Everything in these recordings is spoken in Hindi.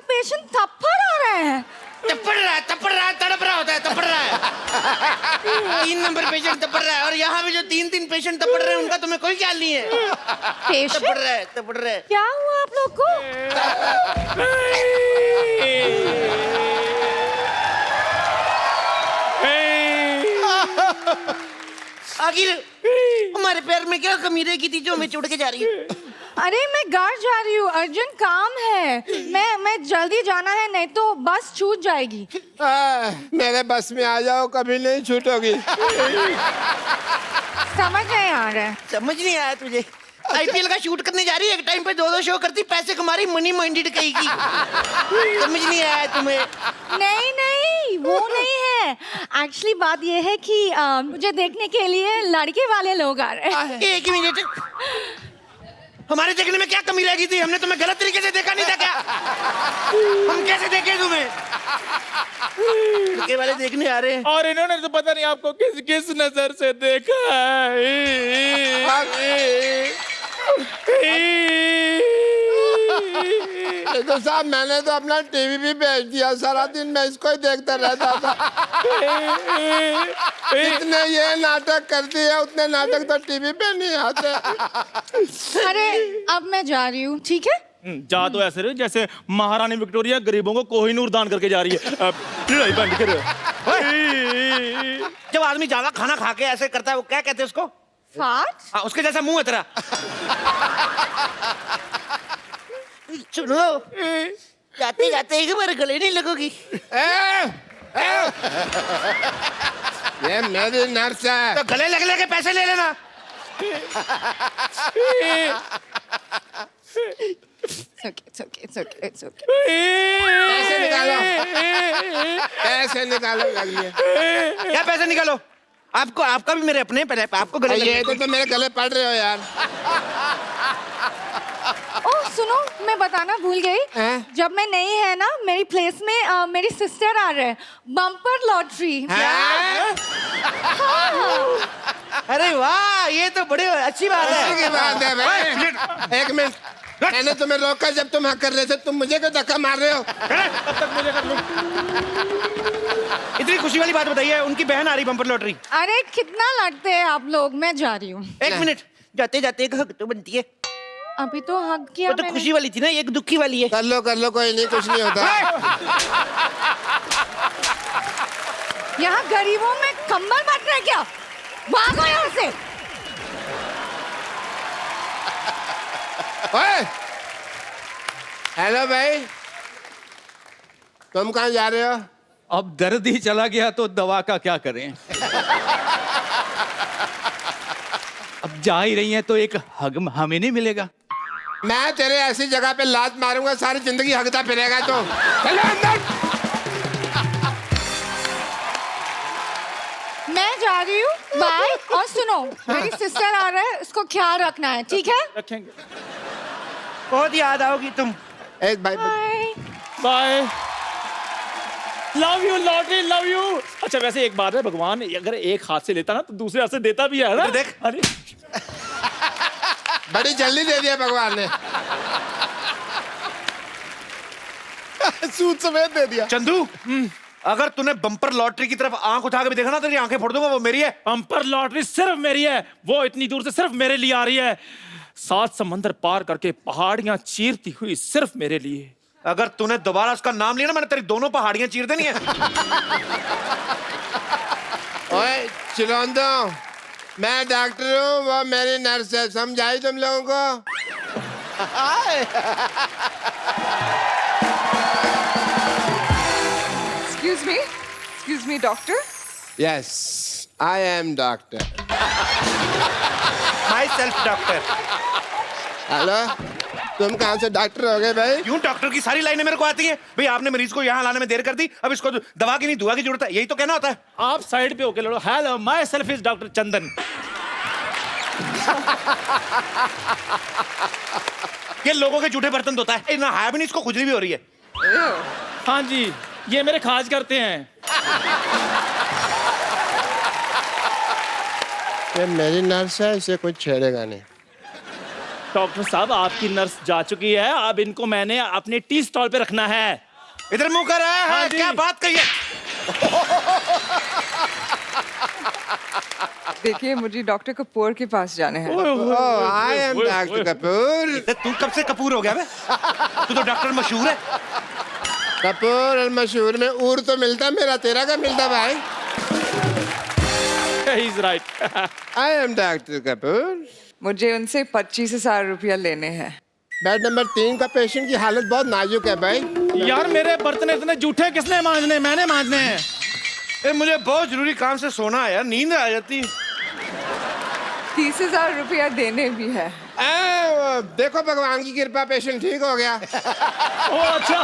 पेशेंट थप्पड़ आ रहे हैं। तपड़ रहा है, तड़प रहा होता है, तपड़ रहा है। 3 नंबर पेशेंट तपड़ रहा है, और यहाँ पे जो 3 पेशेंट तपड़ रहे हैं उनका तुम्हें कोई ख्याल नहीं है। पेशेंट तपड़ रहा है। क्या हुआ आप लोग को? आखिर हमारे पैर में क्या कमी रह गई थी जो हमें चुड़ के जा रही है? अरे मैं घर जा रही हूँ, अर्जेंट काम है। मैं जल्दी जाना है, नहीं तो बस छूट जाएगी। मेरे बस में आ जाओ, कभी नहीं छूटोगी। समझ नहीं आ रहा है। समझ नहीं आया तुझे? आईपीएल का शूट करने जा रही है, एक टाइम पे 2-2 शो करती, पैसे कमा रही, मनी माइंडेड कहेगी। समझ नहीं आया तुम्हें? नहीं नहीं, वो नहीं है। एक्चुअली बात ये है कि मुझे देखने के लिए लड़के वाले लोग आ रहे हैं। एक मिनट, हमारे देखने में क्या कमी रह गई थी? हमने तुम्हें गलत तरीके से देखा नहीं था क्या? हम कैसे देखे तुम्हें? लड़के वाले देखने आ रहे हैं। और इन्होंने तो पता नहीं आपको किस किस नजर से देखा तो साहब मैंने तो अपना टीवी भी बेच दिया, सारा दिन मैं इसको ही देखता रहता था। जितने ये नाटक करती है उतने नाटक तो टीवी पे नहीं आते। अरे अब मैं जा रही हूँ, ठीक है? जा तो ऐसे रहे जैसे महारानी विक्टोरिया गरीबों को कोहिनूर दान करके जा रही है। लड़ाई बंद करो। जब आदमी ज्यादा खाना खा के ऐसे करता है, वो क्या कहते हैं उसको? फाट? हाँ, उसके जैसा मुंह है तेरा। सुनो, जाते जाते एक बार गले नहीं लगोगी। ये मेरी नर्स है। तो गले लग के पैसे ले लेना। It's okay. पैसे निकालो, पैसे निकालो, लग लिया। क्या पैसे निकालो? आपको, आपका भी मेरे अपने पैसे, आपको गले ये तो मेरे गले पड़ रहे हो यार। ओह सुनो, मैं बताना भूल गई। जब मैं नहीं है ना, मेरी प्लेस में मेरी सिस्टर आ रहे हैं। Bumper lottery. अरे वाह, ये तो बड़ी अच्छी बात है। अच्छी बात है भाई। एक मिनट, मैंने तुम्हें रोका जब तुम हाँ कर रहे थे, तुम मुझे क्यों धक्का मार रहे हो? तब तक मुझे कर लो। इतनी खुशी वाली बात बताइए, उनकी बहन आ रही बम्पर लॉटरी। अरे कितना लगते हैं आप लोग, मैं जा रही हूँ। एक मिनट, जाते जाते एक हक तो बनती है। अभी तो हक किया वो तो मैंने। खुशी वाली थी ना, एक दुखी वाली है। कर लो, कोई नहीं, कुछ नहीं होता। यहाँ गरीबों में कंबल बांट रहे क्या? भागो यहाँ से। ओए, हेलो भाई, तुम कहाँ जा रहे हो? अब दर्द ही चला गया तो दवा का क्या करें। अब जा ही रही हैं तो एक हग हमें नहीं मिलेगा। मैं तेरे ऐसी जगह पे लात मारूंगा, सारी जिंदगी हगता फिरेगा। तो चलो अंदर। मैं जा रही हूँ, बाय। और सुनो, मेरी सिस्टर आ रहा है, उसको ख्याल रखना है, ठीक है? रखेंगे। बहुत याद आओगी तुम। एक bye. Bye. Bye. Love you lottery, love you. अच्छा वैसे एक बात है, भगवान अगर एक हाथ से लेता ना तो दूसरे हाथ से देता भी है ना। तो देख। अरे बड़ी जल्दी दे दिया भगवान ने। सूद समेत दे दिया। चंदू, अगर तूने बम्पर लॉटरी की तरफ आंख उठा के भी देखा ना, तेरी आंखें फोड़ दूंगा। वो मेरी है। बम्पर लॉटरी सिर्फ मेरी है, वो इतनी दूर से सिर्फ मेरे लिए आ रही है। 7 समंदर पार करके पहाड़ियां चीरती हुई सिर्फ मेरे लिए। अगर तूने दोबारा उसका नाम लिया ना, मैंने तेरी दोनों पहाड़ियां चीर देनी है। ओए चिलौंदो, मैं डॉक्टर हूँ, वो मेरी नर्स है, समझाई तुम लोगों को? Excuse me, doctor? Yes, I am doctor. My self doctor. Hello, तुम कहाँ से डॉक्टर हो गए भाई? क्यों डॉक्टर की सारी लाइनें मेरे को आती हैं? भाई आपने मरीज को यहाँ लाने में देर कर दी, अब इसको दवा की नहीं दुआ की जरूरत है, यही तो कहना होता है। आप साइड पे होके लड़ो। Hello, myself is doctor Chandan. ये लोगों के जूठे बर्तन धोता है ना, है भी नहीं, इसको खुजली भी हो रही है। हाँ जी, ये मेरे खाज करते हैं। ये मेरी नर्स है, इसे कुछ छेड़ेगा नहीं। डॉक्टर साहब आपकी नर्स जा चुकी है, अब इनको मैंने अपने टी स्टॉल पे रखना है। इधर मुंह कर रहा है, हाँ जी। क्या बात कही है? देखिए मुझे डॉक्टर कपूर के पास जाने हैं। Oh, I am Dr. Kapoor. तू कब से कपूर हो गया बे? तू तो डॉक्टर मशहूर है। कपूर और मशहूर में ऊर तो मिलता, मेरा तेरा का मिलता भाई। He's right. I am Dr. Kapoor. मुझे उनसे 25,000 रुपया लेने हैं। बेड नंबर 3 का पेशेंट की हालत बहुत नाजुक है भाई। यार मेरे बर्तन इतने जूठे किसने मांजने? मैंने मांजने हैं। ए, मुझे बहुत जरूरी काम से सोना है यार, नींद आ जाती। 30,000 रुपया देने भी है। देखो भगवान की कृपा, पेशेंट ठीक हो गया। ओ अच्छा,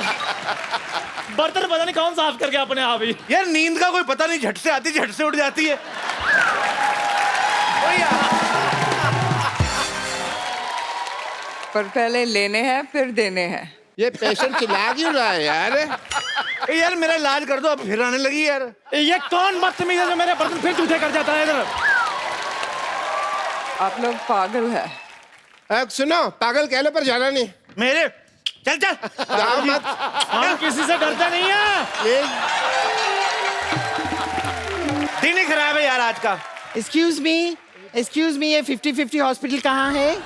बर्तन पता नहीं कौन साफ कर गया अपने आप ही। यार नींद का कोई पता नहीं, झट से आती झट से उठ जाती है। ओ यार। पर पहले लेने हैं फिर देने हैं। ये पेशेंट चिल्ला क्यों रहा है यार? ए, यार मेरा इलाज कर दो, अब फिर आने लगी यार। ये कौन बदतमीज है जो मेरे बर्तन फिर जूठे कर जाता है? इधर आप लोग पागल है। सुनो, पागल कह लो पर जाना नहीं। मेरे चल चल जाओ मत। हम किसी से डरते नहीं है। ये दिन ही खराब है यार आज का। एक्सक्यूज मी, ये 50-50 हॉस्पिटल कहाँ है?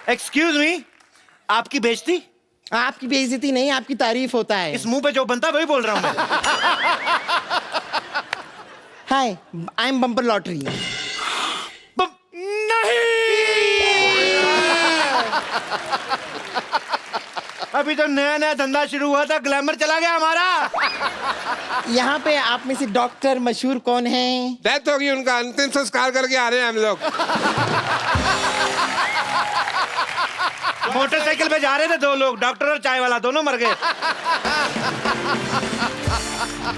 एक्सक्यूज मी, आपकी बेइज्जती? आपकी बेइज्जती नहीं, आपकी तारीफ होता है। इस मुंह पे जो बनता है वही बोल रहा हूँ मैं। हाय, आई एम बम्पर लॉटरी। अभी तो नया नया धंधा शुरू हुआ था, ग्लैमर चला गया हमारा। यहाँ पे आप में से डॉक्टर मशहूर कौन है? डेथ होगी उनका, अंतिम संस्कार करके आ रहे हैं हम लोग। मोटरसाइकिल पे जा रहे थे 2 लोग, डॉक्टर और चाय वाला, दोनों मर गए।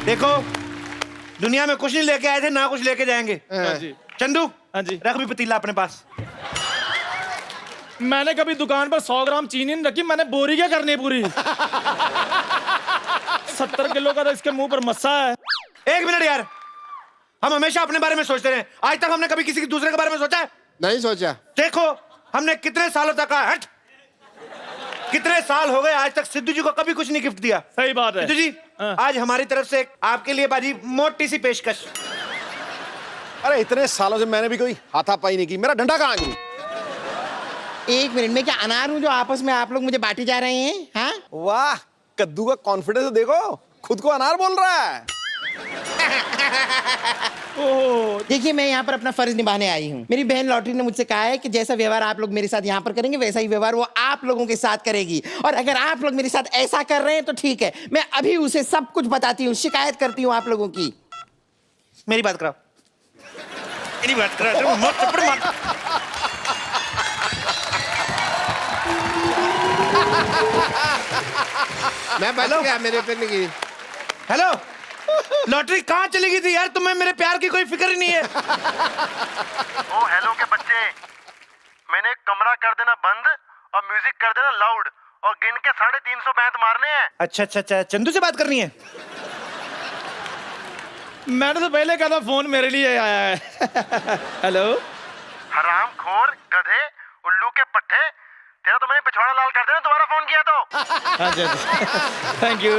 देखो, दुनिया में कुछ नहीं लेके आए थे, ना कुछ लेके जाएंगे। चंदू, हाँ जी। रख भी पतीला अपने पास। मैंने कभी दुकान पर 100 ग्राम चीनी नहीं रखी, मैंने बोरी क्या करनी है पूरी। 70 किलो का तो इसके मुंह पर मस्सा है। 1 मिनट यार, हम हमेशा अपने बारे में सोचते रहे, आज तक हमने कभी किसी के दूसरे के बारे में सोचा है? नहीं सोचा। देखो, हमने कितने सालों तक हट, कितने साल हो गए, आज तक सिद्धू जी को कभी कुछ नहीं गिफ्ट दिया। सही बात है। सिद्धू जी, आज हमारी तरफ से आपके लिए बाजी मोटी सी पेशकश। अरे इतने सालों से मैंने भी कोई हाथापाई नहीं की, मेरा डंडा कहाँ है? 1 मिनट में क्या अनार हूँ जो आपस में आप लोग मुझे बांटे जा रहे हैं? हाँ, वाह, कद्दू का कॉन्फिडेंस देखो, खुद को अनार बोल रहा है। ओह, देखिए मैं यहाँ पर अपना फर्ज निभाने आई हूँ। मेरी बहन लॉटरी ने मुझसे कहा है कि जैसा व्यवहार आप लोग मेरे साथ यहाँ पर करेंगे वैसा ही व्यवहार वो आप लोगों के साथ करेगी। और अगर आप लोग मेरे साथ ऐसा कर रहे हैं तो ठीक है, मैं अभी उसे सब कुछ बताती हूँ, शिकायत करती हूँ आप लोगों की। मेरी बात कराओ, मेरी बात कराओ, मत चप्पड़ मार। मैं बच गया, मेरे पे नहीं गिरी। हेलो, लॉटरी कहाँ चली गई थी यार? तुम्हें मेरे प्यार की कोई फिक्र ही नहीं है। ओ हेलो के बच्चे, मैंने कमरा कर देना बंद और म्यूजिक कर देना लाउड और गिन के 350 बैंत मारने हैं। अच्छा अच्छा अच्छा, चंदू से बात करनी है? मैंने तो पहले कहा था फोन मेरे लिए आया है। हेलो, हराम खोर, गधे, उल्लू के पट्टे, तेरा तो मैंने पिछवाड़ा लाल कर देना, दोबारा फोन किया तो। हाँ जी, थैंक यू।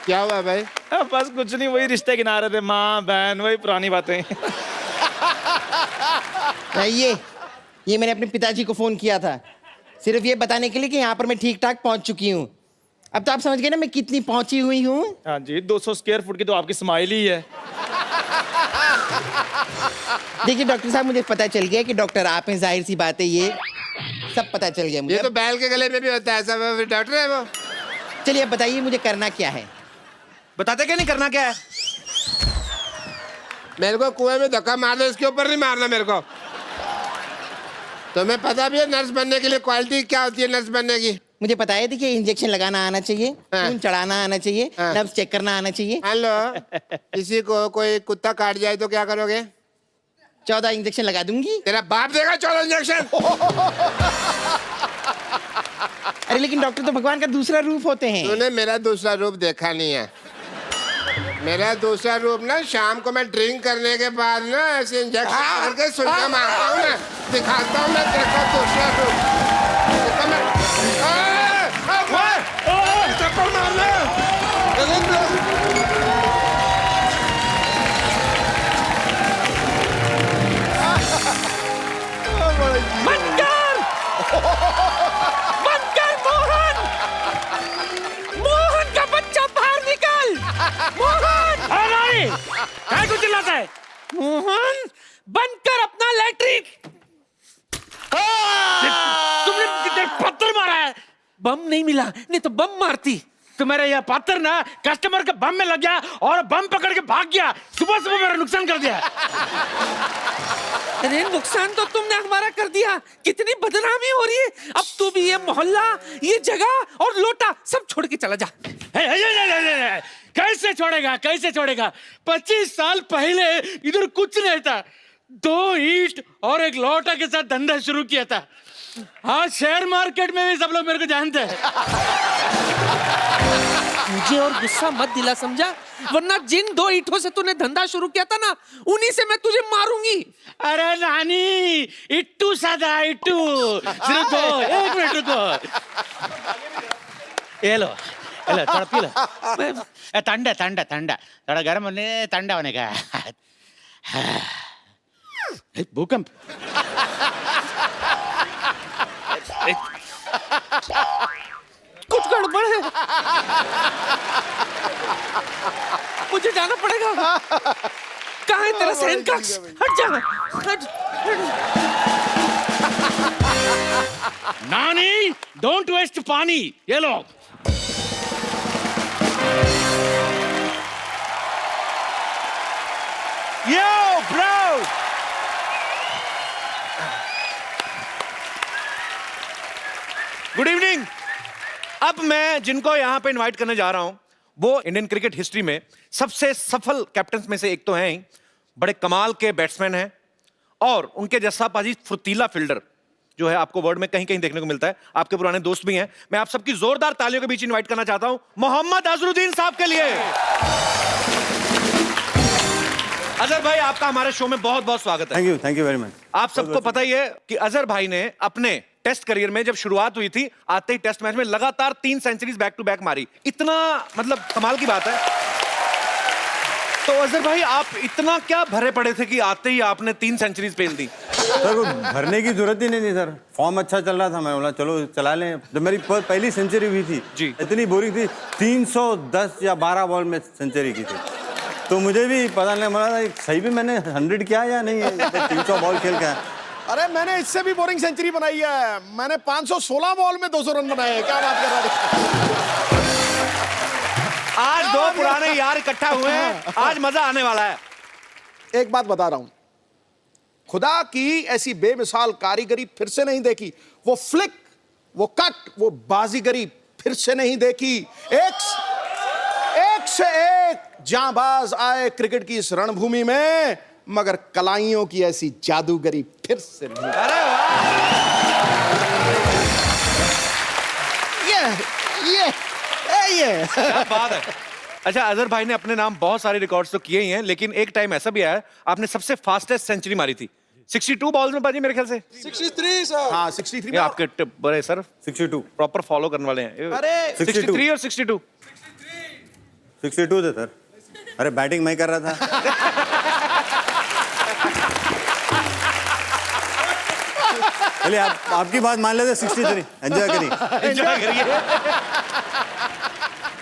क्या हुआ भाई? बस कुछ नहीं, वही रिश्ते गिना रहे थे, माँ बहन, वही पुरानी बातें। ये मैंने अपने पिताजी को फोन किया था सिर्फ ये बताने के लिए कि यहाँ पर मैं ठीक ठाक पहुँच चुकी हूँ। अब तो आप समझ गए ना मैं कितनी पहुँची हुई हूँ। हाँ जी, 200 स्क्वायर फुट की तो आपकी स्माइल ही है। देखिए डॉक्टर साहब, मुझे पता चल गया कि डॉक्टर आप हैं, जाहिर सी बात है, ये सब पता चल गया मुझे। ये तो बैल के गले में भी होता है, सब डॉक्टर है वो। चलिए अब बताइए मुझे करना क्या है? बताते क्या नहीं, करना क्या है? मेरे को कुएं में धक्का मार दो, इसके ऊपर नहीं मारना मेरे को। तुम्हें पता भी है नर्स बनने के लिए क्वालिटी क्या होती है नर्स बनने की? मुझे पता है, देखिए इंजेक्शन लगाना आना चाहिए, खून चढ़ाना आना चाहिए, नब्ज चेक करना आना चाहिए। हेलो, किसी को कोई कुत्ता काट जाए तो क्या करोगे? 14 इंजेक्शन लगा दूंगी। तेरा बाप देगा 14 इंजेक्शन। अरे लेकिन डॉक्टर तो भगवान का दूसरा रूप होते हैं। तूने मेरा दूसरा रूप देखा नहीं है। मेरा दूसरा रूप ना शाम को मैं ड्रिंक करने के बाद ना ऐसे इंजेक्शन करके सुइयां मारता हूँ ना, दिखाता हूँ मैं तेरे को दूसरा रूप। देखो मैं चप्पल मारना। बंद कर! बंद कर मोहन! मोहन का बच्चा बाहर निकल! मोहन! अरे! काय को चिल्लाता है? मोहन! बंद कर अपना लैट्रिन! तुमने कितने पत्थर मारा है? बम नहीं मिला, नहीं तो बम मारती। तुम्हारा यह पत्थर ना कस्टमर के बम में लग गया और बम पकड़ के भाग गया। सुबह सुबह मेरा नुकसान कर दिया। अरे नुकसान तो तुमने हमारा कर दिया। कितनी बदनामी हो रही है। अब तू भी ये मोहल्ला, ये जगह और लोटा सब छोड़ के चला जा। कैसे छोड़ेगा, कैसे छोड़ेगा? 25 साल पहले इधर कुछ नहीं था। 2 ईंट और एक लोटा के साथ धंधा शुरू किया था। हाँ, शेयर मार्केट में भी सब लोग मेरे को जानते हैं। मुझे और गुस्सा मत दिला, समझा? वरना जिन 2 ईंटों से तूने धंधा शुरू किया था ना, उन्हीं से मैं तुझे मारूंगी। अरे नानी, इट्टू सादा इट्टू। रुको, 1 मिनट रुको। ये लो, थोड़ा पी लो। ठंडा ठंडा ठंडा, थोड़ा गर्म होने ठंडा होने का। भूकंप। कुछ गड़बड़ है। मुझे जाना पड़ेगा। कहाँ है तेरा सहन कक्ष? हट जा, हट। नानी, डोंट वेस्ट पानी। ये लो। Yo bro, good evening. अब मैं जिनको यहाँ पे इनवाइट करने जा रहा हूँ वो इंडियन क्रिकेट हिस्ट्री में सबसे सफल कैप्टन में से एक तो हैं ही, बड़े कमाल के बैट्समैन हैं और उनके जैसा पाजी फुर्तीला फील्डर जो है आपको वर्ल्ड में कहीं कहीं देखने को मिलता है। आपके पुराने दोस्त भी हैं। मैं आप सबकी जोरदार तालियों के बीच इनवाइट करना चाहता हूं मोहम्मद अजहरुद्दीन साहब के लिए। अजहर भाई, आपका हमारे शो में बहुत बहुत स्वागत है। Thank you very much. आप सबको पता ही है कि अजहर भाई ने अपने टेस्ट करियर में जब शुरुआत हुई थी, आते ही टेस्ट मैच में लगातार 3 सेंचुरीज बैक टू बैक मारी। इतना मतलब कमाल की बात है। तो अजहर भाई, आप इतना क्या भरे पड़े थे कि आते ही आपने 3 सेंचुरीज पेल दी? सर वो भरने की जरूरत ही नहीं थी सर, फॉर्म अच्छा चल रहा था। मैं बोला चलो चला लें। जब मेरी पहली सेंचुरी हुई थी जी, इतनी बोरिंग थी, 310 या 12 बॉल में सेंचुरी की थी। तो मुझे भी पता नहीं, बोला सही भी मैंने 100 किया या नहीं है, 300 बॉल खेल के। अरे मैंने इससे भी बोरिंग सेंचुरी बनाई है। मैंने 516 बॉल में 200 रन बनाए हैं। क्या बात कर रहा है? आज 2 पुराने यार इकट्ठा हुए हैं, आज मजा आने वाला है। एक बात बता रहा हूं, खुदा की ऐसी बेमिसाल कारीगरी फिर से नहीं देखी। वो फ्लिक, वो कट, वो बाजीगरी फिर से नहीं देखी। एक से एक जांबाज आए क्रिकेट की इस रणभूमि में, मगर कलाइयों की ऐसी जादूगरी फिर से नहीं। अरे वाह, ये क्या बात है। अच्छा, अजहर भाई ने अपने नाम बहुत सारे रिकॉर्ड्स तो किए ही हैं, लेकिन एक टाइम ऐसा भी आया आपने सबसे फास्टेस्ट सेंचुरी मारी थी 62 बॉल्स में बाजी, मेरे ख्याल से 63 सर। हाँ 63 आपके टिप बड़े सर 62 प्रॉपर फॉलो करने वाले हैं। अरे 63 और 62 62 थे सर। अरे बैटिंग मैं कर रहा था। चलिए आपकी बात मान लेते 63। एंजॉय करिए, एंजॉय करिए।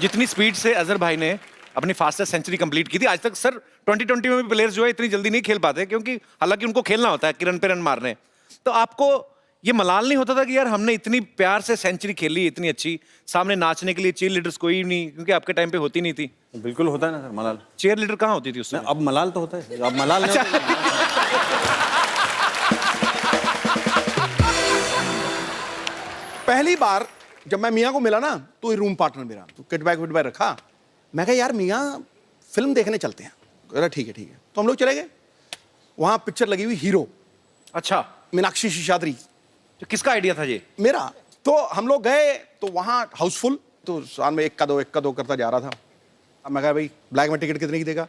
जितनी स्पीड से अजहर भाई ने अपनी फास्टेस्ट सेंचुरी कंप्लीट की थी, आज तक सर 2020 में भी प्लेयर्स जो है इतनी जल्दी नहीं खेल पाते, क्योंकि हालांकि उनको खेलना होता है कि रन पे रन मारने। तो आपको ये मलाल नहीं होता था कि यार हमने इतनी प्यार से सेंचुरी खेली इतनी अच्छी, सामने नाचने के लिए चीयर लीडर्स कोई नहीं, क्योंकि आपके टाइम पे होती नहीं थी? बिल्कुल होता है ना सर मलाल। चीयर लीडर कहाँ होती थी उसमें? अब मलाल तो होता है, अब मलाल नहीं होता। पहली बार जब मैं मियाँ को मिला ना, तो रूम पार्टनर मेरा, तो किट बैग रखा। मैं कहा यार मियाँ फिल्म देखने चलते हैं। कह रहा ठीक है। तो हम लोग चले गए। वहां पिक्चर लगी हुई हीरो, अच्छा, मीनाक्षी शेषाद्री। तो किसका आइडिया था ये? मेरा। तो हम लोग गए तो वहां हाउसफुल, तो साल में एक का दो करता जा रहा था। अब मैं कहा भाई ब्लैक में टिकट कितने की देगा?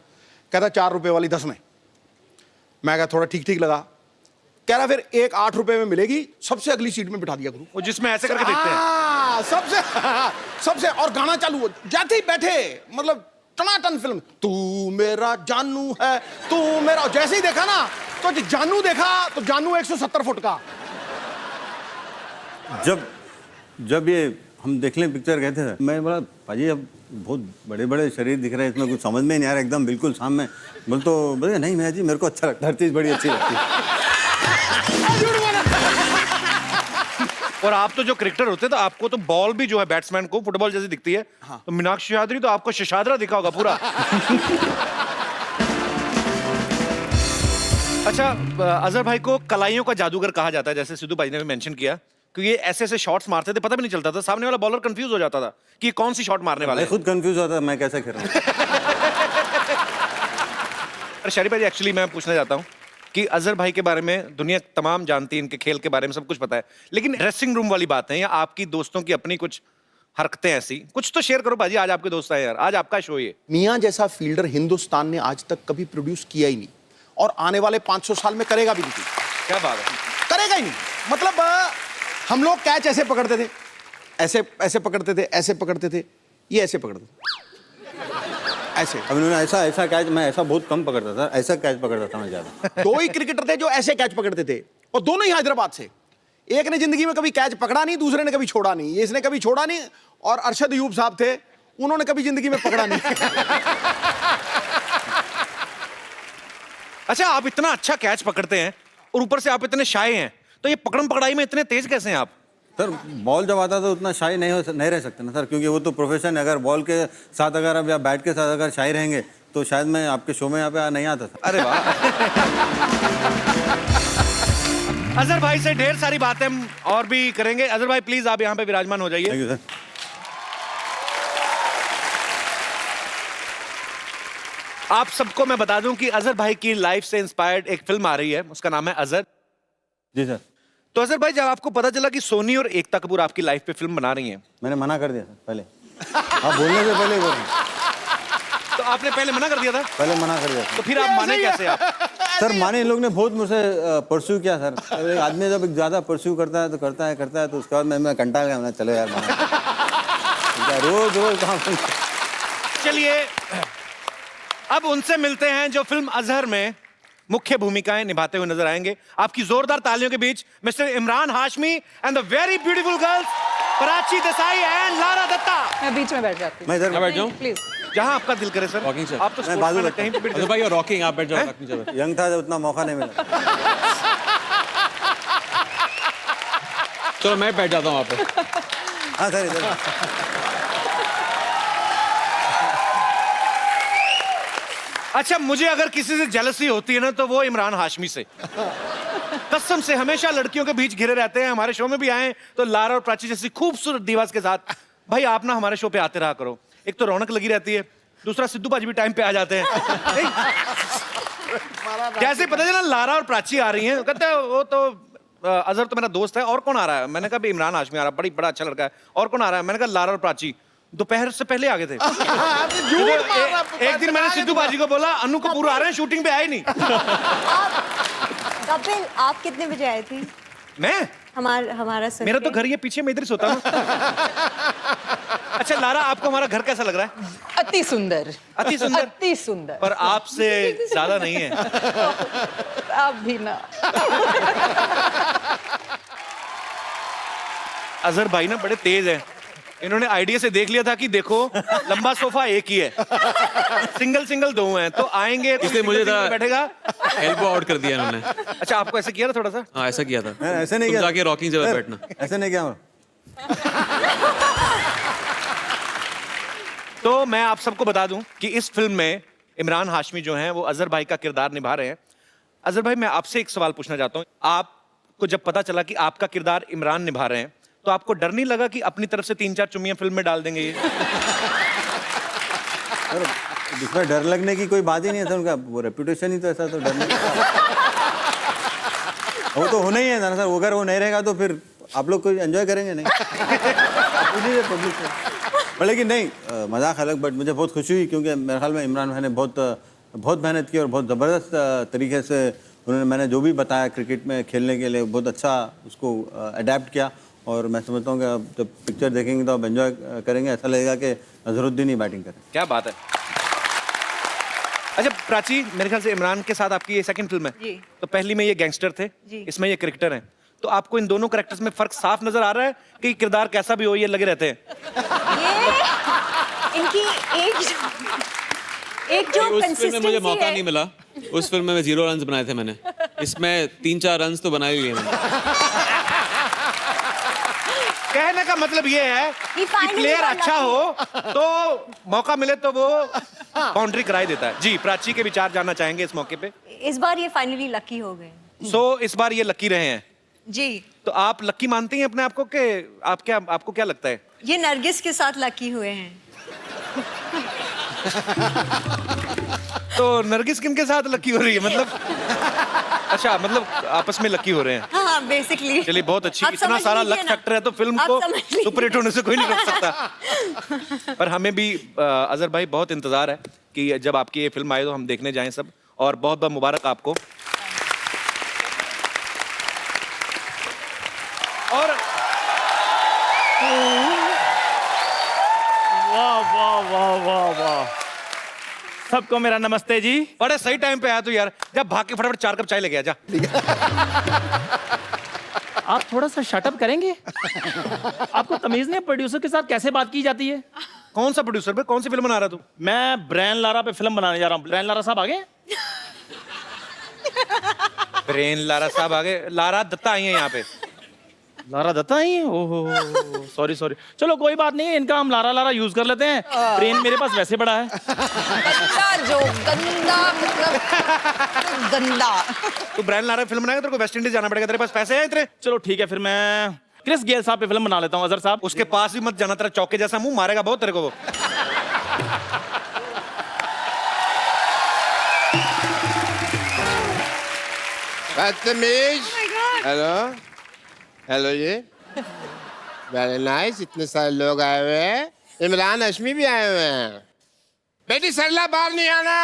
कहता 4 रुपए वाली 10 में। मैं कहा थोड़ा ठीक ठीक लगा। कह रहा फिर एक 8 रुपए में मिलेगी, सबसे अगली सीट में बिठा दिया गुरु। वो जिसमें ऐसे करके देखते हैं। सबसे और गाना चालू हो जाते ही बैठे, मतलब टनाटन फिल्म, तू मेरा जानू है, तू मेरा। जैसे ही देखा ना तो जानू देखा तो जानू 170 फुट का। जब ये हम देखने पिक्चर गए थे, मैं बोला पाजी अब बहुत बड़े बड़े शरीर दिख रहे हैं, इसमें कुछ समझ में नहीं आ रहा, एकदम बिल्कुल सामने। बोले नहीं मैं जी मेरे को अच्छा लगता है, हर चीज़ बड़ी अच्छी लगती है। और आप तो जो क्रिकेटर होते हैं तो आपको तो बॉल भी जो है बैट्समैन को फुटबॉल जैसी दिखती है। हाँ। तो मीनाक्षी शेषाद्री तो आपको शेषाद्रा दिखा होगा पूरा। अच्छा, अजहर भाई को कलाइयों का जादूगर कहा जाता है, जैसे सिद्धू भाई ने भी मेंशन किया, क्योंकि ये ऐसे ऐसे शॉट्स मारते थे, पता भी नहीं चलता था, सामने वाला बॉलर कंफ्यूज हो जाता था कि कौन सी शॉट मारने वाला है। मैं खुद कंफ्यूज होता था मैं कैसे खेल रहा हूँ। अरे शरीफ भाई, एक्चुअली मैं पूछना चाहता हूँ कि अजहर भाई के बारे में दुनिया तमाम जानती है, इनके खेल के बारे में सब कुछ पता है, लेकिन ड्रेसिंग रूम वाली बात है या आपकी दोस्तों की अपनी कुछ हरकतें ऐसी, कुछ तो शेयर करो भाजी। आज आपके दोस्त आए यार, आज आपका शो ये। मियां जैसा फील्डर हिंदुस्तान ने आज तक कभी प्रोड्यूस किया ही नहीं, और आने वाले 500 साल में करेगा भी नहीं। क्या बात है? करेगा ही नहीं। मतलब हम लोग कैच ऐसे पकड़ते थे, ऐसे पकड़ते थे, ऐसे पकड़ते थे, ये ऐसे पकड़ते थे, ऐसे। अब इन्होंने ऐसा कैच, मैं ऐसा बहुत कम पकड़ता था, ऐसा कैच पकड़ता था मैं ज्यादा। 2 ही क्रिकेटर थे जो ऐसे कैच पकड़ते थे, और दोनों ही हैदराबाद से। एक ने जिंदगी में कभी कैच पकड़ा नहीं, दूसरे ने कभी छोड़ा नहीं। इसने कभी छोड़ा नहीं, और अरशद अयूब साहब थे, उन्होंने कभी जिंदगी में पकड़ा नहीं। अच्छा, आप इतना अच्छा कैच पकड़ते हैं और ऊपर से आप इतने शाय हैं, तो ये पकड़म पकड़ाई में इतने तेज कैसे हैं आप? सर बॉल जब आता तो उतना शाई नहीं रह सकते ना सर, क्योंकि वो तो प्रोफेशन है। अगर बॉल के साथ अगर अब या बैट के साथ अगर शाई रहेंगे तो शायद मैं आपके शो में यहाँ पे नहीं आता था। अरे वाह। अजहर भाई से ढेर सारी बातें हम और भी करेंगे। अजहर भाई प्लीज आप यहाँ पे विराजमान हो जाइए। Thank you sir. आप सबको मैं बता दूं कि अजहर भाई की लाइफ से इंस्पायर्ड एक फिल्म आ रही है, उसका नाम है अजहर। जी सर। तो अजहर भाई, जब आपको पता चला कि सोनी और एकता कपूर आपकी लाइफ पे फिल्म बना रही हैं, मैंने मना कर दिया सर पहले। आप बोलने से पहले बोल रहे। तो आपने पहले मना कर दिया था? पहले मना कर दिया। तो फिर आप माने कैसे आप? सर माने, इन लोग ने बहुत मुझसे परस्यू किया सर। एक आदमी जब ज्यादा परस्यू करता है तो करता है तो उसके बाद मैं कंटाल गया, चलो यार रोज काम। चलिए अब उनसे मिलते हैं जो फिल्म अजहर में मुख्य भूमिकाएं निभाते हुए नजर आएंगे। आपकी जोरदार तालियों के बीच Mister Imran Hashmi and the very beautiful girls Prachi Desai and Lara Dutta. मैं बीच में बैठ जाती हूँ। मैं इधर बैठ जाऊं? प्लीज। जहां आपका दिल करे सर। Rocking sir। आप तो मैं बाजू स्पोर्ट्समैन हैं, बैठता कहीं पे भी अजहर भाई, रॉकिंग, आप बैठ जाओ रॉकिंग चेयर पे। यंग था उतना मौका नहीं मिला। चलो मैं बैठ जाता हूँ वहाँ पे। हाँ सर इधर। अच्छा, मुझे अगर किसी से जेलसी होती है ना तो वो इमरान हाशमी से। कसम से हमेशा लड़कियों के बीच घिरे रहते हैं। हमारे शो में भी आए तो लारा और प्राची जैसी खूबसूरत दीवार के साथ। भाई आप ना हमारे शो पे आते रहा करो, एक तो रौनक लगी रहती है, दूसरा सिद्धू बाजी भी टाइम पे आ जाते हैं। जैसे पता चला लारा और प्राची आ रही हैं, कहते हैं वो तो अजहर तो मेरा दोस्त है, और कौन आ रहा है? मैंने कहा भी इमरान हाशमी आ रहा है, बड़ा अच्छा लड़का है। और कौन आ रहा है? मैंने कहा लारा और प्राची। दोपहर से पहले आ गए थे। एक दिन मैंने सिद्धू बाजी को बोला अनु कपूर आ रहे हैं, शूटिंग पे आए नहीं। कपिल, आप कितने बजे आए थे? मैं हमारा मेरा तो घर ये पीछे, मैं इधर ही सोता हूँ। अच्छा लारा, आपको हमारा घर कैसा लग रहा है? अति सुंदर। अति सुंदर? अति सुंदर। पर आपसे ज्यादा नहीं है। आप भी ना। अजहर भाई ना बड़े तेज हैं, इन्होंने आइडिया से देख लिया था कि देखो लंबा सोफा एक ही है, सिंगल 2 हैं, तो आएंगे तो इसलिए मुझे single बैठेगा। एल्बो आउट कर दिया इन्होंने। अच्छा, आपको ऐसे किया था थोड़ा सा? हाँ ऐसा किया था। ऐसे नहीं तुम किया। जाके रॉकिंग जगह बैठना। ऐसे नहीं किया। तो मैं आप सबको बता दूं कि इस फिल्म में इमरान हाशमी जो हैं वो अजहर भाई का किरदार निभा रहे हैं। अजहर भाई, मैं आपसे एक सवाल पूछना चाहता हूं। आपको जब पता चला कि आपका किरदार इमरान निभा रहे हैं तो आपको डर नहीं लगा कि अपनी तरफ से 3-4 चुम्मियां फिल्म में डाल देंगे ये? इसमें डर लगने की कोई बात ही नहीं है सर, उनका वो रेपुटेशन ही तो ऐसा, तो डरने वो तो होना ही है ना सर, अगर वो नहीं रहेगा तो फिर आप लोग कोई एंजॉय करेंगे नहीं। पब्लिक पर लेकिन नहीं, मजाक अलग, बट मुझे बहुत खुशी हुई क्योंकि मेरे ख्याल में इमरान भाई ने बहुत मेहनत की और बहुत ज़बरदस्त तरीके से उन्होंने, मैंने जो भी बताया क्रिकेट में खेलने के लिए, बहुत अच्छा उसको अडेप्ट किया। और मैं समझता हूँ कि अब जब पिक्चर देखेंगे तो आप एंजॉय करेंगे, ऐसा लगेगा कि अजहरुद्दीन ही बैटिंग करें। क्या बात है। अच्छा प्राची, मेरे ख्याल से इमरान के साथ आपकी ये सेकंड फिल्म है जी। तो पहली में ये गैंगस्टर थे, इसमें ये क्रिकेटर हैं, तो आपको इन दोनों कैरेक्टर्स में फर्क साफ नजर आ रहा है कि किरदार कैसा भी हो ये लगे रहते हैं? ये इनकी एक जो उस फिल्म में मुझे consistency मौका है। नहीं मिला, उस फिल्म में 0 रन्स बनाए थे मैंने, इसमें 3-4 रन्स तो बना ही लिए मैंने। कहने का मतलब ये है कि finally प्लेयर got अच्छा हो तो मौका मिले तो वो बाउंड्री कराई देता है। जी, प्राची के विचार जानना चाहेंगे इस मौके पे। इस बार ये फाइनली लकी हो गए। इस बार ये लकी रहे हैं, जी। तो आप लकी मानती हैं अपने आप को कि आपको क्या लगता है? ये नरगिस के साथ लकी हुए हैं। तो नरगिस किन के साथ लकी हो रही है मतलब? अच्छा, मतलब आपस में लकी हो रहे हैं। हाँ बेसिकली। चलिए बहुत अच्छी, आप इतना समझ सारा लीजिए लक ना। फैक्टर है तो फिल्म आप को समझ लीजिए। सुपर हिट होने से कोई नहीं रोक सकता। पर हमें भी अजहर भाई बहुत इंतजार है कि जब आपकी ये फिल्म आए तो हम देखने जाएं सब, और बहुत बहुत मुबारक आपको। और वाह वाह वाह वाह वाह, सबको मेरा नमस्ते जी। बड़े सही टाइम पे आया तू यार, जब भाग के फटाफट 4 कप चाय लेके आ जा। आप थोड़ा सा शटअप करेंगे? आपको तमीज नहीं, प्रोड्यूसर के साथ कैसे बात की जाती है? कौन सा प्रोड्यूसर पे, कौन सी फिल्म बना रहा तू? मैं ब्रायन लारा पे फिल्म बनाने जा रहा हूँ। ब्रायन लारा साहब आ गए? ब्रेन लारा साहब आगे, लारा दत्ता आई है यहाँ पे। लारा दत्ता ही है? ओहो सॉरी सॉरी, चलो कोई बात नहीं, इनका हम लारा लारा यूज कर लेते हैं। ब्रेन मेरे पास वैसे बड़ा है। गंदा जो गंदा मतलब गंदा। तू ब्रायन लारा फिल्म बनाएगा, तेरे को वेस्ट इंडीज जाना पड़ेगा, तेरे पास पैसे हैं इतने? चलो ठीक है, फिर मैं क्रिस गेल साहब पे फिल्म बना लेता हूँ। अजहर साहब उसके पास भी मत जाना, तेरा चौके जैसा मुंह मारेगा बहुत तेरे को वो। बदतमीज। हेलो हेलो जी, वेरी नाइस, इतने सारे लोग आए हुए हैं, इमरान हाशमी भी आए हुए हैं। बेटी सरला बाहर नहीं आना।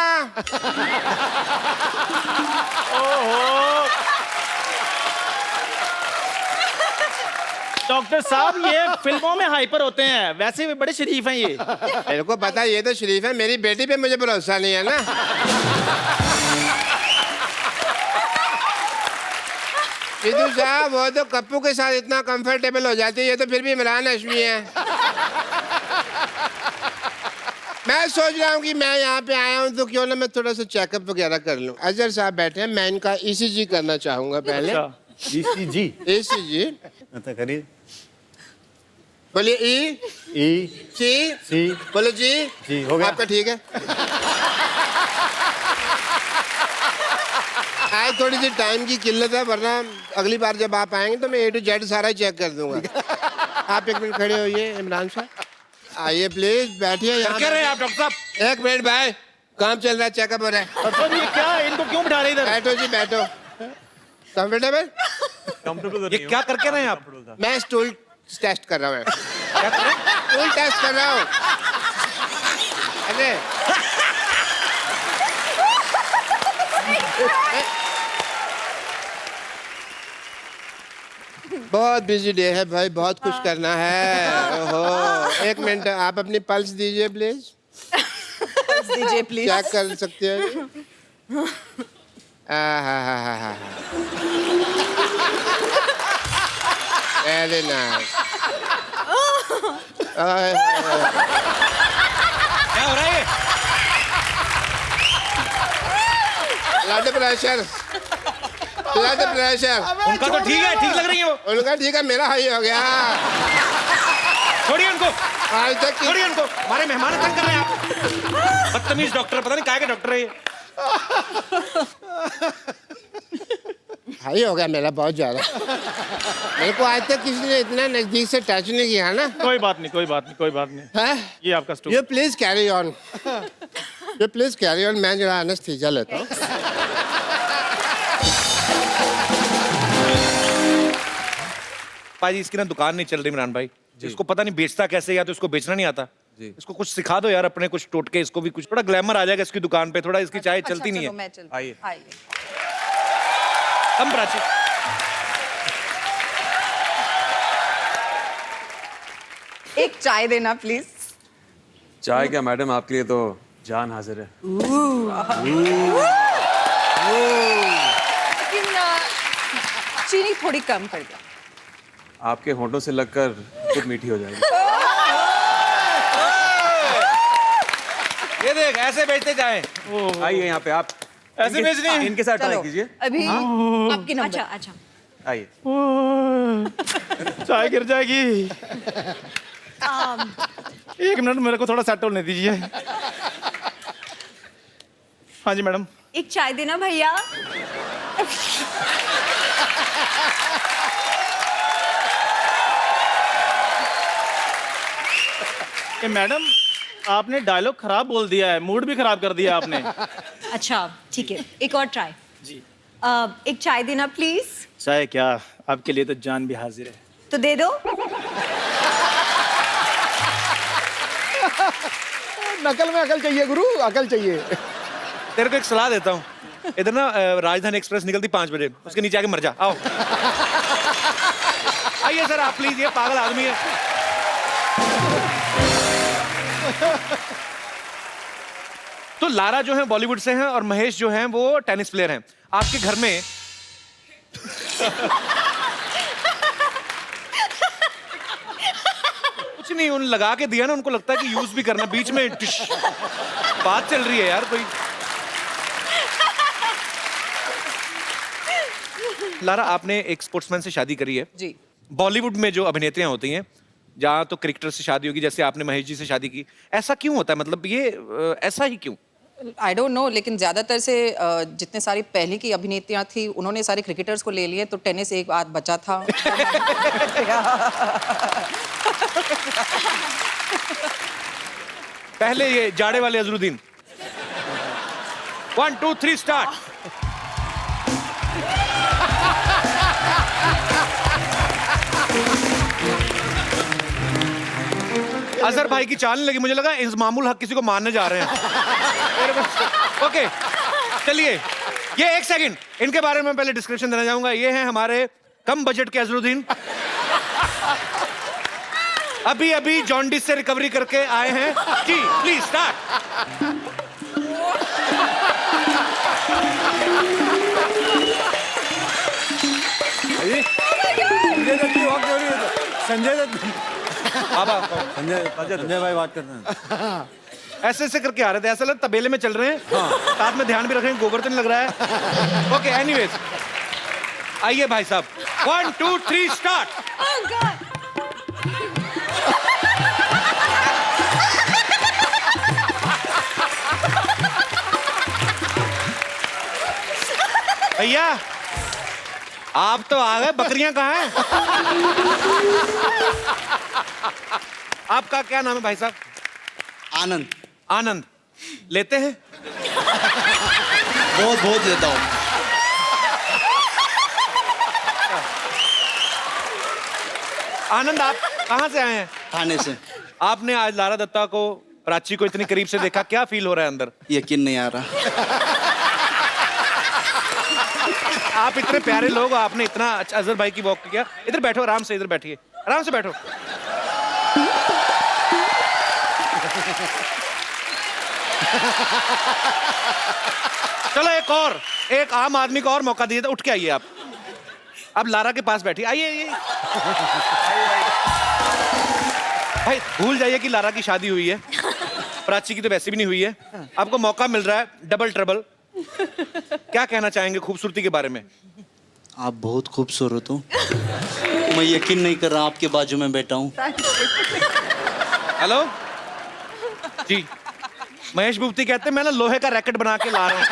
डॉक्टर साहब ये फिल्मों में हाइपर होते हैं, वैसे भी बड़े शरीफ हैं ये। मेरे को पता ये तो शरीफ है, मेरी बेटी पे मुझे भरोसा नहीं है ना। सिद्धू साहब वो तो कप्पू के साथ इतना कंफर्टेबल हो जाती है, ये तो फिर भी इमरान हाशमी है। मैं सोच रहा हूँ कि मैं यहाँ पे आया हूँ तो क्यों ना मैं थोड़ा सा चेकअप वगैरह कर लूँ। अजहर साहब बैठे हैं, मैं इनका ECG करना चाहूंगा पहले। ECG? ECG अच्छा करिए। बोलिए C बोलो जी हो गया। आपका ठीक है। आज थोड़ी सी टाइम की किल्लत है, वरना अगली बार जब आप आएंगे तो मैं A to Z सारा चेक कर दूंगा। आप एक मिनट खड़े होइए इमरान साहब, आइए प्लीज बैठिए यहाँ। क्या रहे हैं आप डॉक्टर साहब? एक मिनट भाई, काम चल रहा है, चेकअप हो रहा है। डॉक्टर ये क्या, इनको क्यों बिठा रहे इधर? बैठो जी बैठो। कंफर्टेबल? ये क्या करके रहे हैं आप? मैं स्टूल टेस्ट कर रहा हूँ। स्टूल टेस्ट कर रहा हूँ। अरे बहुत बिजी डे है भाई, बहुत कुछ करना है। ओहो, एक मिनट आप अपनी पल्स दीजिए प्लीज। दीजिए प्लीज। चेक कर सकते हैं? Very nice. क्या हो रहा है ये? Blood pressure, blood pressure. उनका तो ठीक है, ठीक लग रही है वो। उनका ठीक है, मेरा हाई हो गया। छोड़िए उनको, आज तक छोड़िए उनको, हमारे मेहमान तंग कर रहे हैं आप। बदतमीज डॉक्टर, पता नहीं काय के डॉक्टर है ये। हाई हो गया मेरा बहुत ज्यादा। मेरे को आज तक किसी ने इतना नजदीक से टच नहीं किया ना। कोई बात नहीं, कोई बात नहीं, कोई बात नहीं। है ये आपका stool. You please carry on. ये प्लीज कैरी ऑन, मैं जरा एनेस्थीसिया लेता हूँ। पाजी इसकी ना दुकान नहीं चल रही इमरान भाई, इसको पता नहीं बेचता कैसे, या तो इसको बेचना नहीं आता। इसको कुछ सिखा दो यार, अपने कुछ टोटके, इसको भी कुछ थोड़ा ग्लैमर आ जाएगा इसकी दुकान पे, थोड़ा इसकी चाय चलती नहीं है। मैं चलती आइए। आइए। हम प्राची, एक चाय देना प्लीज। चाय क्या मैडम, आपके लिए तो जान हाजिर है। लेकिन चीनी थोड़ी कम कर दो। आपके होंठों से लगकर खुद मीठी हो जाएगी। ये देख ऐसे बेचते जाए। आइए यहाँ पे आप ऐसे बेचनी है? इनके साथ ट्राई चलो कीजिए। अभी आपकी नंबर। अच्छा अच्छा। आइए। चाय गिर जाएगी। एक मिनट मेरे को थोड़ा सेट होने दीजिए। हाँ जी मैडम। एक चाय देना भैया। ये मैडम आपने डायलॉग खराब बोल दिया है, मूड भी खराब कर दिया आपने। अच्छा ठीक है, एक और ट्राई जी। एक चाय देना प्लीज। चाय क्या, आपके लिए तो जान भी हाजिर है। तो दे दो। नकल में अकल चाहिए गुरु, अकल चाहिए। तेरे को एक सलाह देता हूँ, इधर ना राजधानी एक्सप्रेस निकलती 5 बजे, उसके नीचे आके मर जा। आओ आइए सर आप प्लीज, ये पागल आदमी है। तो लारा जो है बॉलीवुड से हैं और महेश जो हैं वो टेनिस प्लेयर हैं। आपके घर में कुछ नहीं, उन लगा के दिया ना, उनको लगता है कि यूज भी करना, बीच में बात चल रही है यार कोई। लारा आपने एक स्पोर्ट्समैन से शादी करी है जी। बॉलीवुड में जो अभिनेत्रियां होती हैं, जहाँ तो क्रिकेटर से शादी होगी, जैसे आपने महेश जी से शादी की, ऐसा क्यों होता है? मतलब ये ऐसा ही क्यों? आई डोंट नो, लेकिन ज़्यादातर से जितने सारी पहले की अभिनेत्रियां थी उन्होंने सारे क्रिकेटर्स को ले लिए, तो टेनिस एक बात बचा था। पहले ये जाड़े वाले अजरुद्दीन। 1 2 3 स्टार्ट। अजहर भाई की चाल नहीं लगी, मुझे लगा इंजमामुल हक किसी को मारने जा रहे हैं। ओके चलिए, ये एक सेकंड, इनके बारे में पहले डिस्क्रिप्शन देना चाहूंगा। ये हैं हमारे कम बजट के अजरुद्दीन, अभी अभी जॉन्डिस से रिकवरी करके आए हैं जी। Please start. संजय दत्त, संजय संजय भाई बात करते हैं। ऐसे ऐसे करके आ रहे थे, ऐसा लग तबेले में चल रहे हैं। साथ में ध्यान भी रख रहे हैं, गोबर तो नहीं लग रहा है। ओके एनीवेज, आइए भाई साहब, 1 2 3 स्टार्ट। भैया आप तो आ गए, बकरियां कहाँ हैं? आपका क्या नाम है भाई साहब? आनंद। आनंद लेते हैं? बहुत बहुत लेता हूँ। आनंद आप कहाँ से आए हैं? थाने से। आपने आज लारा दत्ता को, प्राची को इतनी करीब से देखा, क्या फील हो रहा है अंदर? यकीन नहीं आ रहा। आप इतने प्यारे लोग, आपने इतना अच्छा अजहर भाई की वॉक किया। इधर बैठो आराम से, इधर बैठिए, आराम से बैठो। चलो एक आम आदमी को और मौका दिए, तो उठ के आइए आप। अब लारा के पास बैठिए, आइए। भाई भूल जाइए कि लारा की शादी हुई है, प्राची की तो वैसे भी नहीं हुई है। आपको मौका मिल रहा है डबल ट्रबल। क्या कहना चाहेंगे खूबसूरती के बारे में? आप बहुत खूबसूरत हो। मैं यकीन नहीं कर रहा आपके बाजू में बैठा हूँ। हेलो जी, महेश भूपति कहते हैं मैं ना लोहे का रैकेट बना के ला रहा हूँ।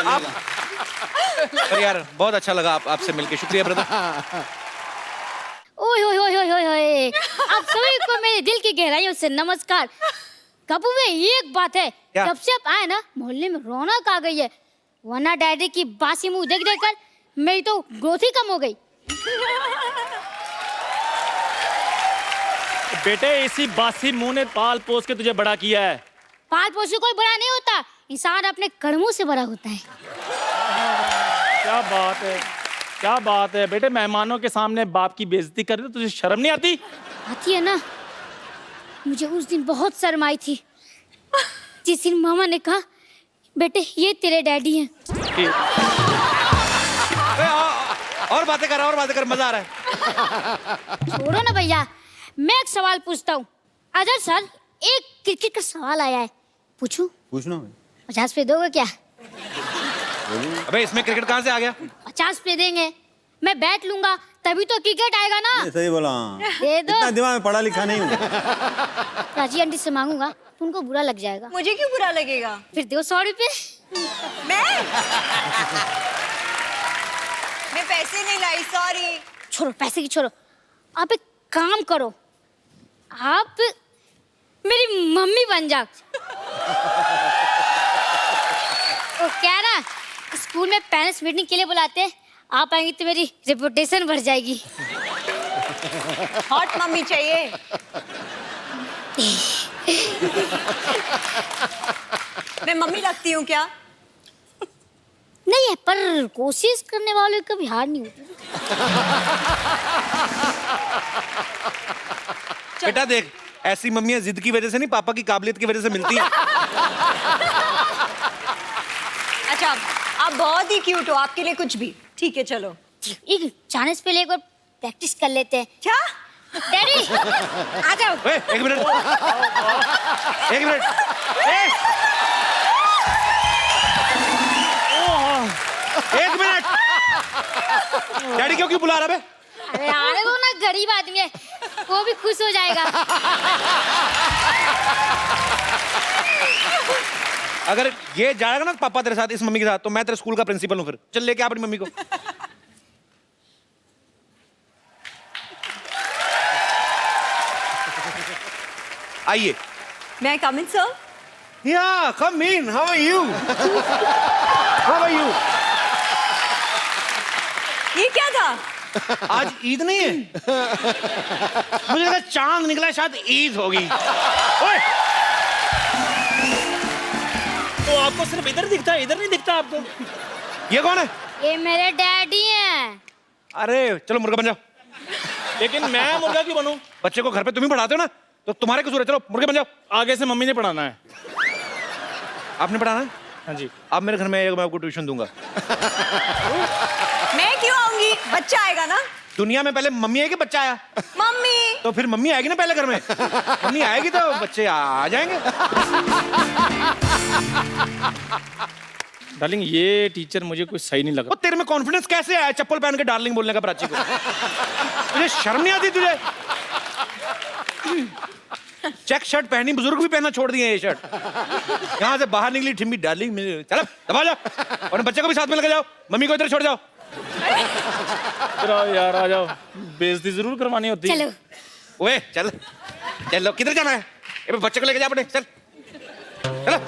आप पर यार बहुत अच्छा लगा आपसे मिलके, शुक्रिया ब्रदर। ओए होए होए होए होए, आप सभी को मेरे दिल की गहराइयों से नमस्कार। कपूर भाई एक बात है, क्या? जब से आप आए ना मोहल्ले में रौनक आ गई है, वरना डैडी की बासी मुंह देख देख कर मेरी तो ग्रोथ ही कम हो गई। बेटे इसी बासी मुंह ने पाल पोस के तुझे बड़ा किया है। पाल पोस के कोई बड़ा नहीं होता, इंसान अपने कर्मों से बड़ा होता है। क्या बात है, क्या बात है बेटे, मेहमानों के सामने बाप की बेइज्जती कर रहे हो, तुझे शर्म नहीं आती? आती है ना, मुझे उस दिन बहुत शर्म आई थी जिस दिन मामा ने कहा बेटे ये तेरे डैडी हैं। और बातें कर, मजा आ रहा है। छोड़ो ना भैया, मैं एक सवाल पूछता हूँ। अजय सर, एक क्रिकेट का सवाल आया है, पूछूं? पूछना 50 पे दोगे क्या? अबे इसमें क्रिकेट कहाँ से आ गया? 50 पे देंगे, मैं बैट लूंगा तभी तो क्रिकेट आएगा ना। सही बोला। दे दो। इतना दिमाग में पढ़ा लिखा नहीं हूँ। राजी आंटी से मांगूंगा तो उनको बुरा लग जाएगा। मुझे क्यों बुरा लगेगा? फिर दो 100 रुपए। मैं पैसे नहीं लाई, सॉरी। छोड़ो पैसे की छोड़ो, आप एक काम करो, आप मेरी मम्मी बन जाओ। वो क्या ना, स्कूल में पेरेंट्स मीटिंग के लिए बुलाते हैं, आप आएंगी तो मेरी रेपुटेशन बढ़ जाएगी। हॉट मम्मी चाहिए। मैं मम्मी लगती हूँ क्या? नहीं है, पर कोशिश करने वालों की कभी हार नहीं होती। बेटा देख, ऐसी मम्मियां जिद की वजह से नहीं, पापा की काबिलियत की वजह से मिलती हैं। अच्छा, आप बहुत ही क्यूट हो, आपके लिए कुछ भी। ठीक है चलो, एक जाने से पहले एक बार प्रैक्टिस कर लेते हैं। क्या? डैडी आ जाओ। एक मिनट। डैडी क्यों बुला रहा है? अरे आने दो ना, गरीब आदमी है, वो भी खुश हो जाएगा। अगर ये जाएगा ना पापा तेरे साथ, इस मम्मी के साथ, तो मैं तेरे स्कूल का प्रिंसिपल हूँ। फिर चल लेके आ अपनी मम्मी को। आइए। मैं कम इन sir? Yeah, come in. How are you? How are you? ये क्या था? आज ईद नहीं है? मुझे लगा चांद निकला, शायद ईद होगी। ओए! तो आपको सिर्फ इधर दिखता है, इधर नहीं दिखता आपको? ये कौन है? ये मेरे डैडी हैं। अरे चलो मुर्गा बन जाओ। लेकिन मैं मुर्गा क्यों बनूं? बच्चे को घर पे तुम ही पढ़ाते हो ना, तो तुम्हारे कसूर है। चलो मुर्गे बन जाओ। आगे से मम्मी ने पढ़ाना है। आपने पढ़ाना है? हाँ जी। आप मेरे घर में आइएगा, मैं आपको ट्यूशन दूंगा। मैं क्यों आऊंगी? बच्चा आएगा ना। दुनिया में पहले मम्मी आएगी, बच्चा आया? मम्मी। तो फिर मम्मी आएगी ना पहले घर में। मम्मी आएगी तो बच्चे आ जाएंगे। डार्लिंग, ये टीचर मुझे कुछ सही नहीं लगा। वो तेरे में कॉन्फिडेंस कैसे आया चप्पल पहन के डार्लिंग बोलने का प्राची को? तुझे शर्म नहीं आती तुझे? चेक शर्ट पहनी, बुजुर्ग भी पहनना छोड़ दिए ये शर्ट। यहाँ से बाहर निकली ठिम्बी डार्लिंग, चलो दबा जाओ और बच्चे को भी साथ में लेकर जाओ, मम्मी को इधर छोड़ जाओ। यार आ जाओ, बेइज्जती जरूर करवानी होती है। चलो। ओए चल चलो, किधर जाना है? ये बच्चे को लेके जा अपने, चल चलो।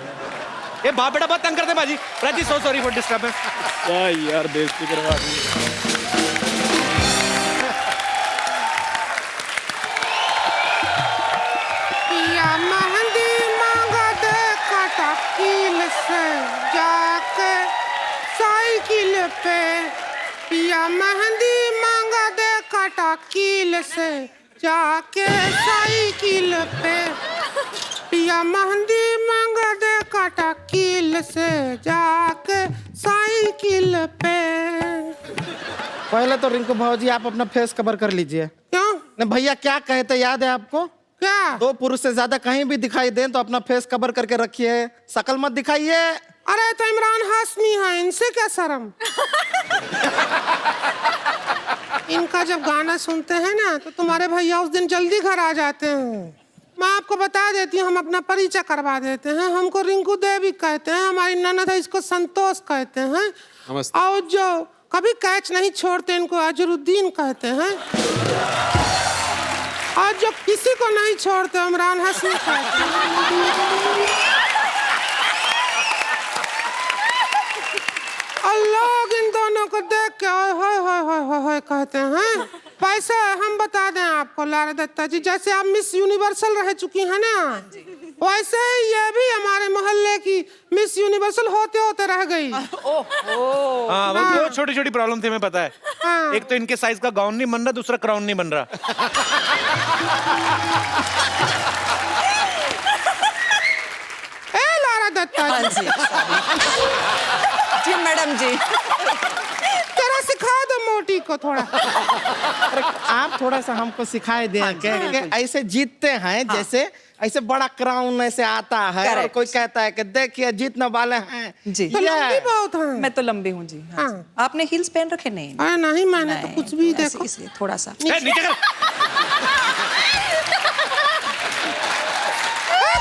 ये बाप बेटा बहुत तंग करते हैं बाजी। Prachi so sorry for disturbance. यार बेइज्जती करवा दी। मेहंदी मांगा दे कटाकील से जाके साइकिल पे, पिया मेहंदी मांगा दे कटाकील से जाके साइकिल पे, पिया मेहंदी मांगा दे कटाकील से जाके साइकिल पे। पहले तो रिंकू भाजी आप अपना फेस कवर कर लीजिए। क्यों? नहीं भैया क्या कहे थे याद है आपको? क्या? 2 पुरुष से ज्यादा कहीं भी दिखाई दें तो अपना फेस कवर करके रखिए, शकल मत दिखाइए। अरे तो इमरान हाशमी है, इनसे क्या शर्म? इनका जब गाना सुनते हैं ना तो तुम्हारे भैया उस दिन जल्दी घर आ जाते हैं। मैं आपको बता देती हूँ, हम अपना परिचय करवा देते हैं। हमको रिंकू देवी कहते हैं, हमारी ननद है इसको संतोष कहते हैं, और जो कभी कैच नहीं छोड़ते इनको अजरुद्दीन कहते हैं। आज जो किसी को नहीं छोड़ते इमरान हाशमी कहते हैं। और लोग इन दोनों को देख के ओए होए होए होए होए होए कहते हैं। पैसे हम बता दें आपको लारा दत्ता जी, जैसे आप मिस यूनिवर्सल रह चुकी हैं ना, वैसे ही ये भी हमारे मोहल्ले की मिस यूनिवर्सल होते होते रह गई। हाँ, वो छोटी छोटी प्रॉब्लम थी, हमें पता है। एक तो इनके साइज का गाउन नहीं बन रहा, दूसरा क्राउन नहीं बन रहा। ए लारा दत्ता जी, जी मैडम जी, जरा सिखा दो मोटी को थोड़ा। अरे आप थोड़ा सा हमको सिखाए दें कि ऐसे जीतते हैं, जैसे ऐसे बड़ा क्राउन ऐसे आता है और कोई कहता है कि देखिए जीतने वाले हैं जी। तो लंबी बहुत है। मैं तो लंबी हूँ जी। हाँ। आपने हील्स पहन रखे? नहीं अरे नहीं, मैंने तो कुछ भी देखो। इसलिए थोड़ा सा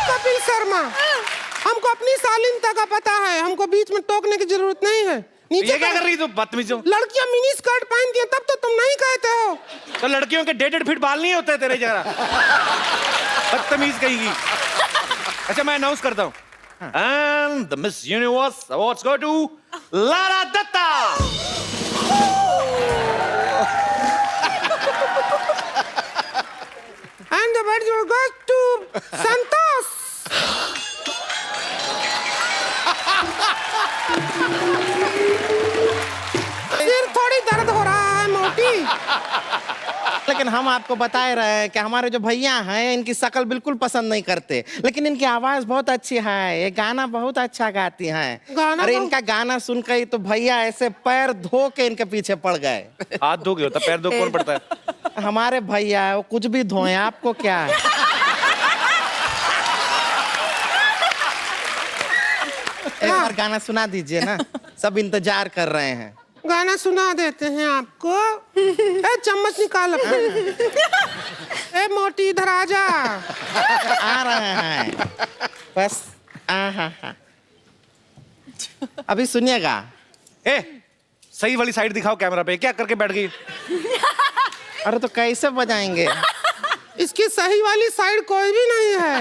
कपिल शर्मा, हमको अपनी शालीनता का पता है, हमको बीच में टोकने की जरूरत नहीं है। नीचे ये क्या कर रही तू बदतमीज हो? लड़कियां मिनी स्कर्ट पहनती हैं, तब तो तुम नहीं कहते हो। तो लड़कियों के 1.5 फीट बाल नहीं होते तेरे जरा, बदतमीज कहेगी। अच्छा, मैं अनाउंस करता हूँ, and the Miss Universe awards go to Lara Dutta. And the award goes to Santosh. सिर थोड़ी दर्द हो रहा है मोटी। लेकिन हम आपको बता रहे हैं कि हमारे जो भैया हैं इनकी शक्ल बिल्कुल पसंद नहीं करते, लेकिन इनकी आवाज बहुत अच्छी है, ये गाना बहुत अच्छा गाती हैं। अरे इनका गाना सुनकर ही तो भैया ऐसे पैर धो के इनके पीछे पड़ गए। हाथ धो गया होता, पैर धो कौन पड़ता है? हमारे भैया वो कुछ भी धोए, आपको क्या है? एक बार गाना सुना दीजिए ना, सब इंतजार कर रहे हैं। गाना सुना देते हैं आपको। ए चम्मच निकाल अपना। ए मोटी इधर आ जा। आ रहे हैं बस। अभी सुनिएगा। ए, सही वाली साइड दिखाओ कैमरा पे, क्या करके बैठ गई? अरे तो कैसे बजाएंगे? इसकी सही वाली साइड कोई भी नहीं है।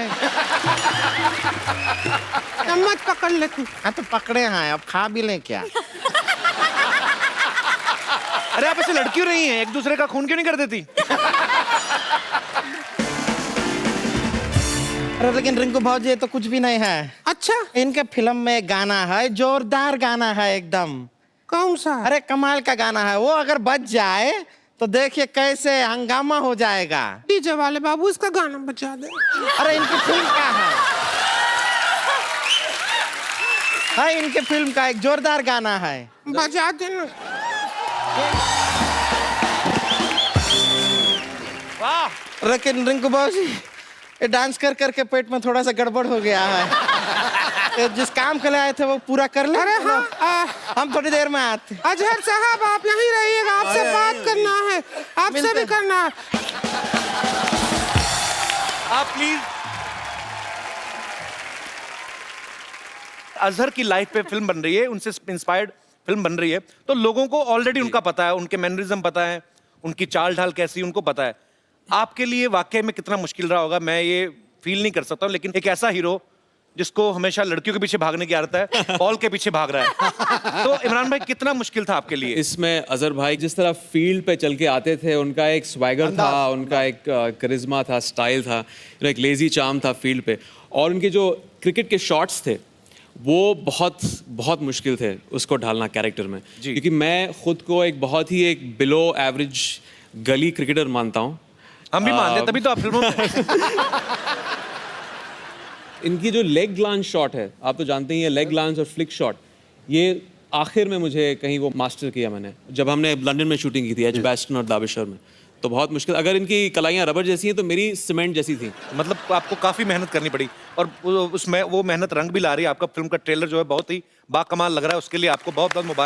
चम्मच पकड़ लेती। हाँ तो पकड़े हैं, अब खा भी लें क्या? अरे आप ऐसे लड़कियों नहीं है, एक दूसरे का खून क्यों नहीं कर देती? अरे लेकिन रिंकू भाजी ये तो कुछ भी नहीं है। अच्छा, इनके फिल्म में गाना है, जोरदार गाना है एकदम। कौन सा? अरे कमाल का गाना है वो, अगर बच जाए तो देखिए कैसे हंगामा हो जाएगा। डीजे वाले बाबू इसका गाना बजा दे। अरे इनकी फिल्म का है इनके फिल्म का एक जोरदार गाना है, बजा देना। वाह! लेकिन रिंकू बाबू ये डांस कर करके पेट में थोड़ा सा गड़बड़ हो गया है। जिस काम के लिए आए थे वो पूरा कर ले। अरे हाँ, हम थोड़ी देर में आते। अजहर साहब आप यहीं रहिएगा, आपसे बात करना है, आपसे भी करना है। आप प्लीज अजहर की लाइफ पे फिल्म बन रही है, उनसे इंस्पायर्ड फिल्म बन रही है, तो लोगों को ऑलरेडी उनका पता है, उनके मैनरिज्म पता है, उनकी चाल ढाल कैसी उनको पता है। आपके लिए वाकई में कितना मुश्किल रहा होगा मैं ये फील नहीं कर सकता हूँ, लेकिन एक ऐसा हीरो जिसको हमेशा लड़कियों के पीछे भागने की आदत है, बॉल के पीछे भाग रहा है, तो इमरान भाई कितना मुश्किल था आपके लिए? इसमें अजहर भाई जिस तरह फील्ड पे चल के आते थे, उनका एक स्वैगर था, उनका एक करिश्मा था, स्टाइल था, एक लेजी चार्म था फील्ड पे, और उनके जो क्रिकेट के शॉट्स थे वो बहुत बहुत मुश्किल थे उसको ढालना कैरेक्टर में, क्योंकि मैं खुद को एक बहुत ही एक बिलो एवरेज गली क्रिकेटर मानता हूँ। हम भी मानते हैं, तभी तो आप फिल्मों में इनकी जो लेग ग्लांस शॉट है, आप तो जानते ही हैं, लेग ग्लांस और फ्लिक शॉट, ये आखिर में मुझे कहीं वो मास्टर किया मैंने, जब हमने लंदन में शूटिंग की थी एच बैस्टन और दाबिशर में, तो बहुत मुश्किल। अगर इनकी कलाइयाँ रबर जैसी हैं तो मेरी सीमेंट जैसी थी। मतलब आपको काफी मेहनत करनी पड़ी, और उसमें वो मेहनत रंग भी ला रही है। आपका फिल्म का ट्रेलर जो है बहुत ही बाकमाल लग रहा है, उसके लिए आपको बहुत बहुत मुबारक।